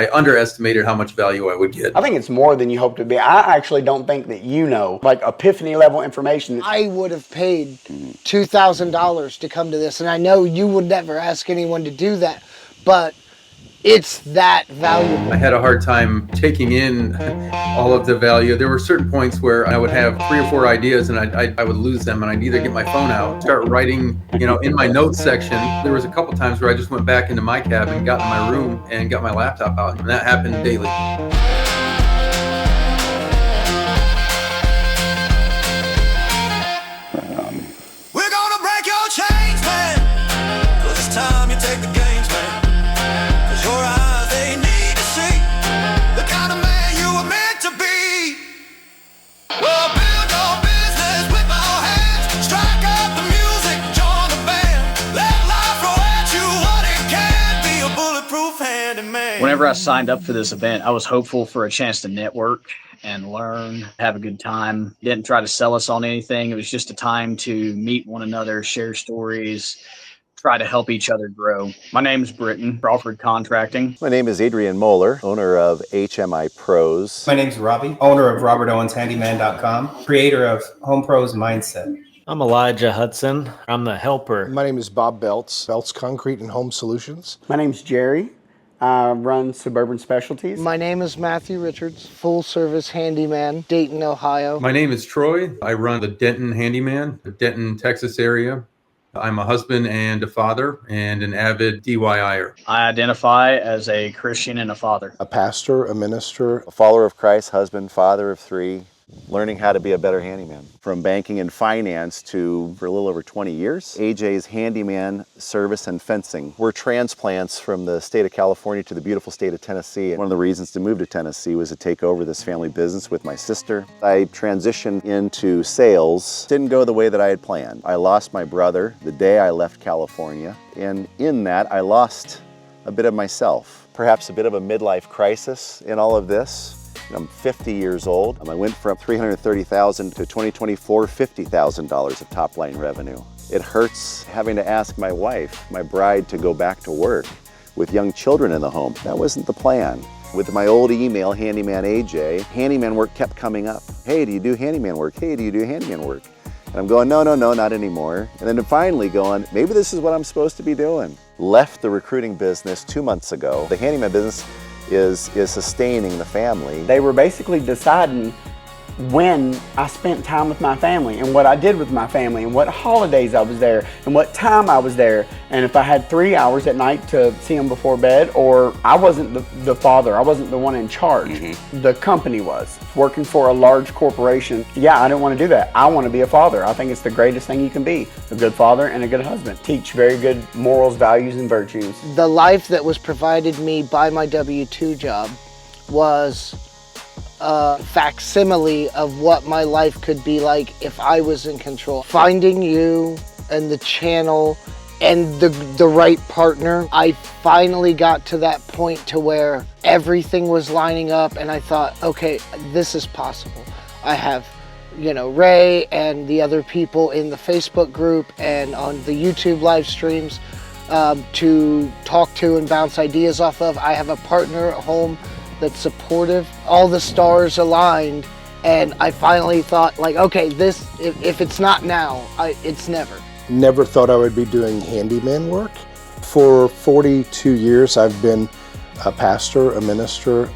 I underestimated how much value I would get. I think it's more than you hope to be. I actually don't think that like epiphany level information. I would have paid $2,000 to come to this, and I know you would never ask anyone to do that, but it's that valuable. I had a hard time taking in all of the value. There were certain points where I would have 3 or 4 ideas and I would lose them, and I'd either get my phone out, start writing, in my notes section. There was a couple times where I just went back into my cabin, got in my room, and got my laptop out, and that happened daily. We're gonna break your chains, man, 'cause it's time you take the gains, man. Your eyes, they need to see the kind of man you were meant to be. Well, build your business with my hands. Strike up the music, join the band. Let life throw at you what it can. Be a bulletproof handyman. Whenever I signed up for this event, I was hopeful for a chance to network and learn, have a good time. Didn't try to sell us on anything. It was just a time to meet one another, share stories, try to help each other grow. My name is Britton, Crawford Contracting. My name is Adrian Moeller, owner of 𝗪𝗪𝗪𝗏. My name is Robbie, owner of RobertOwensHandyman.com, creator of Home Pros Mindset. I'm 𝗪𝗪𝗔𝗍𝗪. I'm the helper. My name is Bob Belts, Belts Concrete and Home Solutions. My name's Jerry. I run Suburban Specialties. My name is Matthew Richards, full service handyman, Dayton, Ohio. My name is Troy. I run the Denton Handyman, the Denton, Texas area. I'm a husband and a father and an avid DIYer. I identify as a Christian and a father. A pastor, a minister. A follower of Christ, husband, father of 3, learning how to be a better handyman. From banking and finance to, for a little over 20 years, AJ's Handyman Service and Fencing. We're transplants from the state of California to the beautiful state of Tennessee. One of the reasons to move to Tennessee was to take over this family business with my sister. I transitioned into sales. Didn't go the way that I had planned. I lost my brother the day I left California, and in that I lost a bit of myself. Perhaps a bit of a midlife crisis in all of this. I'm 50 years old. I went from $330,000 to 2024, $50,000 of top line revenue. It hurts having to ask my wife, my bride, to go back to work with young children in the home. That wasn't the plan. With my old email, Handyman AJ, handyman work kept coming up. Hey, do you do handyman work? Hey, do you do handyman work? And I'm going, no, not anymore. And then finally going, maybe this is what I'm supposed to be doing. Left the recruiting business 2 months ago. The handyman business is sustaining the family. They were basically deciding when I spent time with my family and what I did with my family and what holidays I was there and what time I was there, and if I had 3 hours at night to see them before bed, or I wasn't the father, I wasn't the one in charge. The company was. Working for a large corporation, yeah, I didn't want to do that. I want to be a father. I think it's the greatest thing you can be, a good father and a good husband. Teach very good morals, values, and virtues. The life that was provided me by my W-2 job was a facsimile of what my life could be like if I was in control. Finding you and the channel and the right partner, I finally got to that point to where everything was lining up, and I thought, okay, this is possible. I have, Ray and the other people in the Facebook group and on the YouTube live streams to talk to and bounce ideas off of. I have a partner at home that's supportive. All the stars aligned, and I finally thought, okay, this, if it's not now, it's never. Never thought I would be doing handyman work. For 42 years, I've been a pastor, a minister,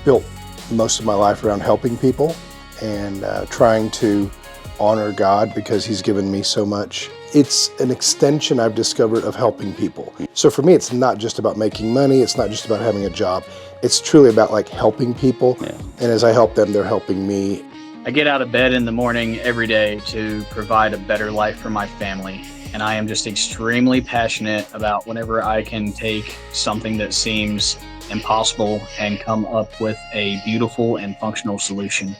built most of my life around helping people and trying to honor God because He's given me so much. It's an extension, I've discovered, of helping people. So for me, it's not just about making money. It's not just about having a job. It's truly about helping people. Yeah. And as I help them, they're helping me. I get out of bed in the morning every day to provide a better life for my family. And I am just extremely passionate about whenever I can take something that seems impossible and come up with a beautiful and functional solution.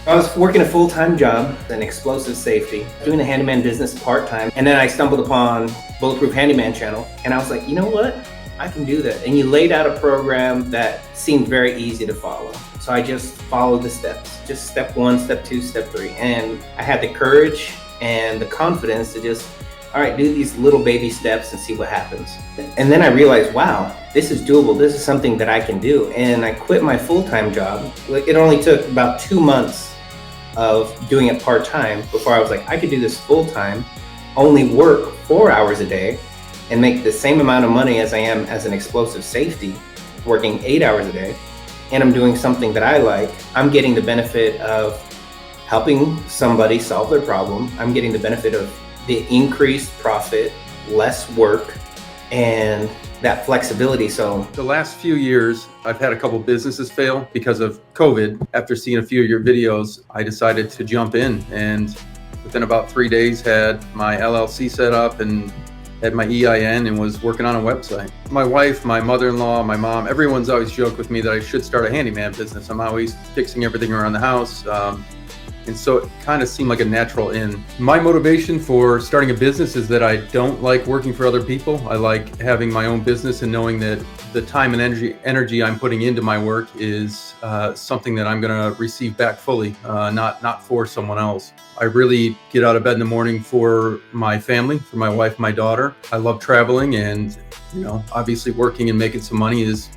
I was working a full-time job in explosive safety, doing the handyman business part-time, and then I stumbled upon Bulletproof Handyman channel, and I was like, you know what? I can do that. And you laid out a program that seemed very easy to follow. So I just followed the steps, just step 1, step 2, step 3. And I had the courage and the confidence to just all right, do these little baby steps and see what happens. And then I realized, wow, this is doable. This is something that I can do. And I quit my full-time job. It only took about 2 months of doing it part-time before I was like, I could do this full-time, only work 4 hours a day and make the same amount of money as I am as an explosive safety, working 8 hours a day. And I'm doing something that I like. I'm getting the benefit of helping somebody solve their problem. I'm getting the benefit of the increased profit, less work, and that flexibility. So the last few years, I've had a couple businesses fail because of COVID. After seeing a few of your videos, I decided to jump in, and within about 3 days had my LLC set up and had my EIN and was working on a website. My wife, my mother-in-law, my mom, everyone's always joked with me that I should start a handyman business. I'm always fixing everything around the house. And so it kind of seemed like a natural in. My motivation for starting a business is that I don't like working for other people. I like having my own business and knowing that the time and energy I'm putting into my work is something that I'm going to receive back fully, not for someone else. I really get out of bed in the morning for my family, for my wife, my daughter. I love traveling, and obviously working and making some money is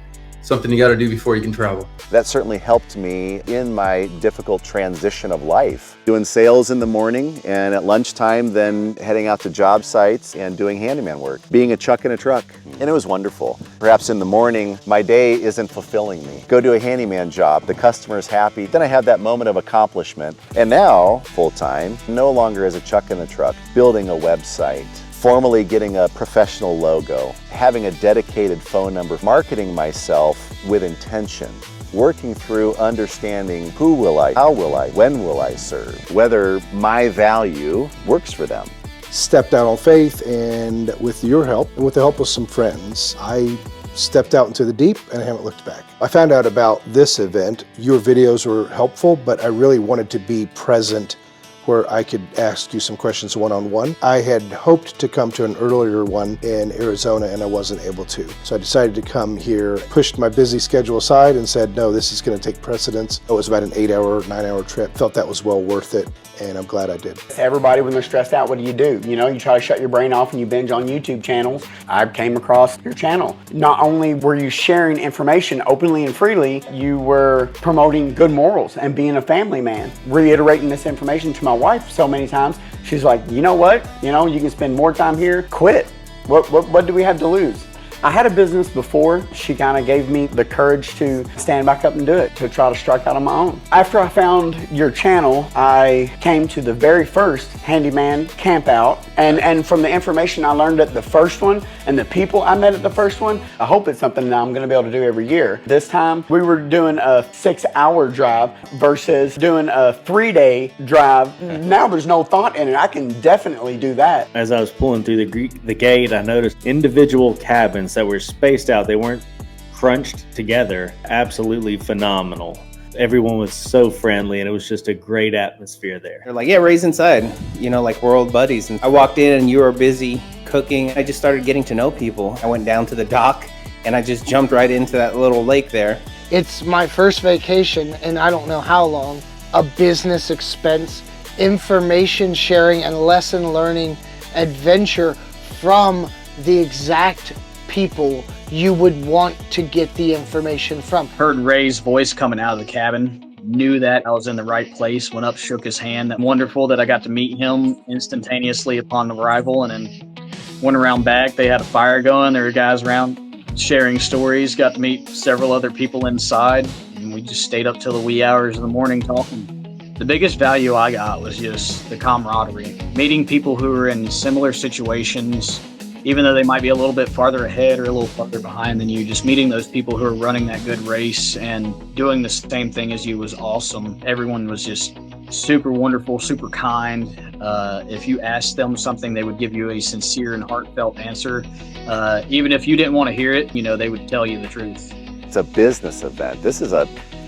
something you got to do before you can travel. That certainly helped me in my difficult transition of life. Doing sales in the morning, and at lunchtime then heading out to job sites and doing handyman work. Being a chuck in a truck, and it was wonderful. Perhaps in the morning, my day isn't fulfilling me. Go do a handyman job, the customer's happy, then I have that moment of accomplishment. And now, full-time, no longer as a chuck in the truck, building a website, formally getting a professional logo, having a dedicated phone number, marketing myself with intention, working through understanding who will I, how will I, when will I serve, whether my value works for them. Stepped out on faith, and with your help and with the help of some friends, I stepped out into the deep and I haven't looked back. I found out about this event. Your videos were helpful, but I really wanted to be present where I could ask you some questions one-on-one. I had hoped to come to an earlier one in Arizona and I wasn't able to. So I decided to come here, pushed my busy schedule aside and said, no, this is gonna take precedence. It was about an 8-hour, 9-hour trip. Felt that was well worth it, and I'm glad I did. Everybody, when they're stressed out, what do? You try to shut your brain off and you binge on YouTube channels. I came across your channel. Not only were you sharing information openly and freely, you were promoting good morals and being a family man. Reiterating this information to my wife so many times. She's like, you know what? You can spend more time here. Quit. What do we have to lose? I had a business before. She kind of gave me the courage to stand back up and do it, to try to strike out on my own. After I found your channel, I came to the very first Handyman campout, and from the information I learned at the first one and the people I met at the first one, I hope it's something that I'm going to be able to do every year. This time we were doing a 6-hour drive versus doing a 3-day drive. Now there's no thought in it. I can definitely do that. As I was pulling through the gate, I noticed individual cabins that were spaced out. They weren't crunched together. Absolutely phenomenal. Everyone was so friendly, and it was just a great atmosphere there. they're like, yeah, Ray's inside, like we're old buddies. And I walked in and you were busy cooking. I just started getting to know people. I went down to the dock and I just jumped right into that little lake there. It's my first vacation, and I don't know how long. A business expense, information sharing, and lesson learning adventure from the exact people you would want to get the information from. Heard Ray's voice coming out of the cabin, knew that I was in the right place, went up, shook his hand. Wonderful that I got to meet him instantaneously upon arrival, and then went around back. They had a fire going. There were guys around sharing stories, got to meet several other people inside, and we just stayed up till the wee hours of the morning talking. The biggest value I got was just the camaraderie, meeting people who were in similar situations, even though they might be a little bit farther ahead or a little farther behind than you. Just meeting those people who are running that good race and doing the same thing as you was awesome. Everyone was just super wonderful, super kind. If you asked them something, they would give you a sincere and heartfelt answer. Even if you didn't want to hear it, they would tell you the truth. It's a business event.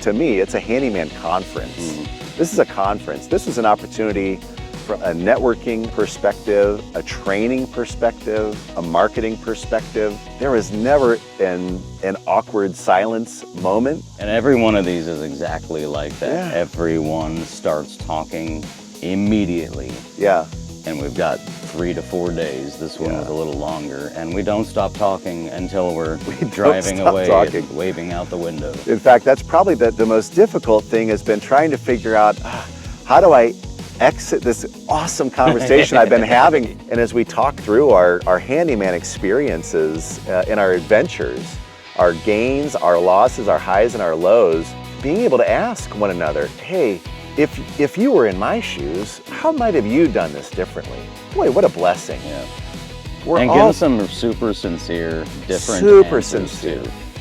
To me, it's a handyman conference. This is a conference. This is an opportunity from a networking perspective, a training perspective, a marketing perspective. There was never an awkward silence moment. And every one of these is exactly like that. Yeah. Everyone starts talking immediately. Yeah. And we've got 3 to 4 days. This one was a little longer, and we don't stop talking until we're driving away, and waving out the window. In fact, that's probably the most difficult thing, has been trying to figure out how do I exit this awesome conversation I've been having. And as we talk through our handyman experiences in our adventures, our gains, our losses, our highs and our lows, being able to ask one another, hey, if you were in my shoes, how might have you done this differently? Boy, what a blessing. Yeah. We're and all getting some super sincere, different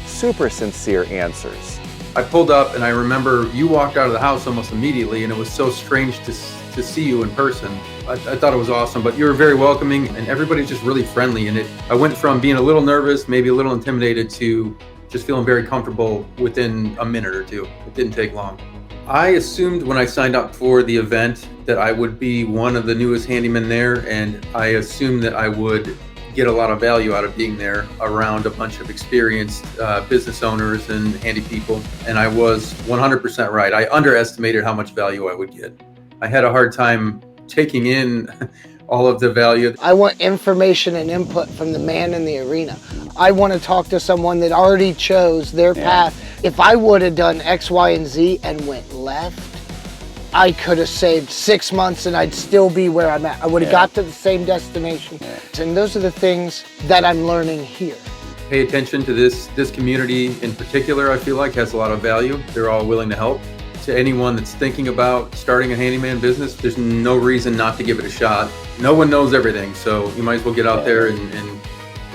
super sincere answers. I pulled up and I remember you walked out of the house almost immediately, and it was so strange to see you in person. I thought it was awesome, but you were very welcoming and everybody's just really friendly. And I went from being a little nervous, maybe a little intimidated, to just feeling very comfortable within a minute or two. It didn't take long. I assumed when I signed up for the event that I would be one of the newest handymen there, and I assumed that I would get a lot of value out of being there around a bunch of experienced business owners and handy people. And I was 100% right. I underestimated how much value I would get. I had a hard time taking in all of the value. I want information and input from the man in the arena. I want to talk to someone that already chose their path. If I would have done X, Y, and Z and went left, I could have saved 6 months and I'd still be where I'm at. I would have got to the same destination. And those are the things that I'm learning here. Pay attention to this community in particular. I feel like has a lot of value. They're all willing to help. To anyone that's thinking about starting a handyman business, there's no reason not to give it a shot. No one knows everything, so you might as well get out there and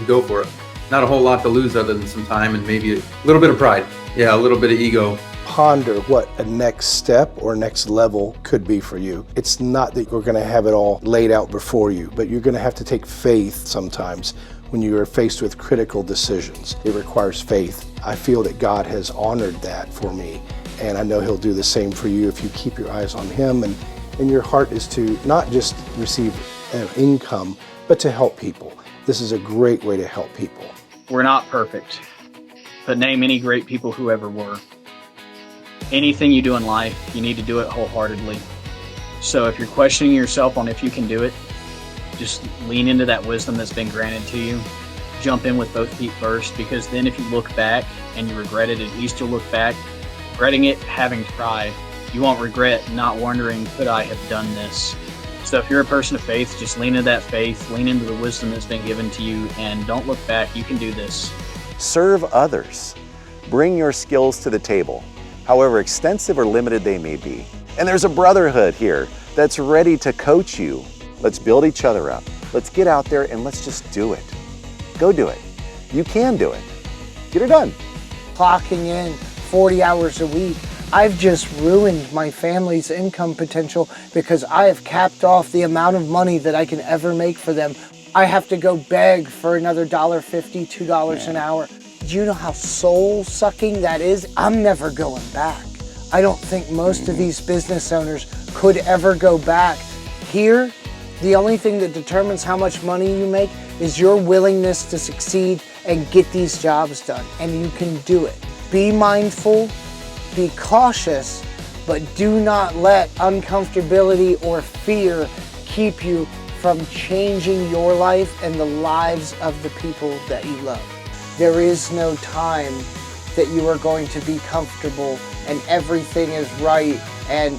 go for it. Not a whole lot to lose other than some time and maybe a little bit of pride. Yeah, a little bit of ego. Ponder what a next step or next level could be for you. It's not that you're going to have it all laid out before you, but you're going to have to take faith sometimes when you are faced with critical decisions. It requires faith. I feel that God has honored that for me, and I know He'll do the same for you if you keep your eyes on Him, and your heart is to not just receive income, but to help people. This is a great way to help people. We're not perfect, but name any great people who ever were. Anything you do in life, you need to do it wholeheartedly. So if you're questioning yourself on if you can do it, just lean into that wisdom that's been granted to you. Jump in with both feet first, because then if you look back and you regret it, at least you'll look back, regretting it, having tried. You won't regret not wondering, could I have done this? So if you're a person of faith, just lean into that faith, lean into the wisdom that's been given to you, and don't look back. You can do this. Serve others. Bring your skills to the table, however extensive or limited they may be. And there's a brotherhood here that's ready to coach you. Let's build each other up. Let's get out there and let's just do it. Go do it. You can do it. Get it done. Clocking in 40 hours a week, I've just ruined my family's income potential because I have capped off the amount of money that I can ever make for them. I have to go beg for another $1.50, $2 an hour. Do you know how soul-sucking that is? I'm never going back. I don't think most of these business owners could ever go back. Here, the only thing that determines how much money you make is your willingness to succeed and get these jobs done, and you can do it. Be mindful, be cautious, but do not let uncomfortability or fear keep you from changing your life and the lives of the people that you love. There is no time that you are going to be comfortable and everything is right and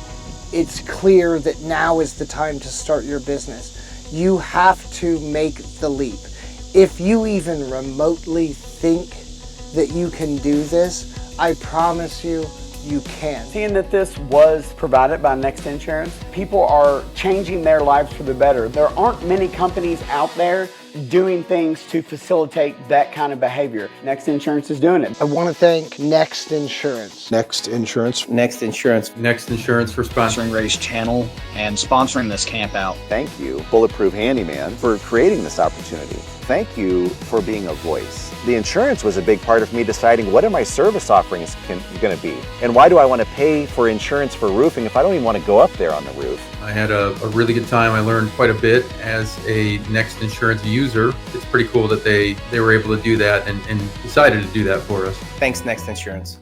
it's clear that now is the time to start your business. You have to make the leap. If you even remotely think that you can do this, I promise you, you can. Seeing that this was provided by Next Insurance, people are changing their lives for the better. There aren't many companies out there doing things to facilitate that kind of behavior. Next Insurance is doing it. I want to thank Next Insurance. Next Insurance. Next Insurance. Next Insurance for Sponsoring Ray's channel and sponsoring this camp out. Thank you, Bulletproof Handyman, for creating this opportunity. Thank you for being a voice. The insurance was a big part of me deciding what are my service offerings going to be, and why do I want to pay for insurance for roofing if I don't even want to go up there on the roof. I had a really good time. I learned quite a bit as a Next Insurance user. It's pretty cool that they were able to do that and decided to do that for us. Thanks, Next Insurance.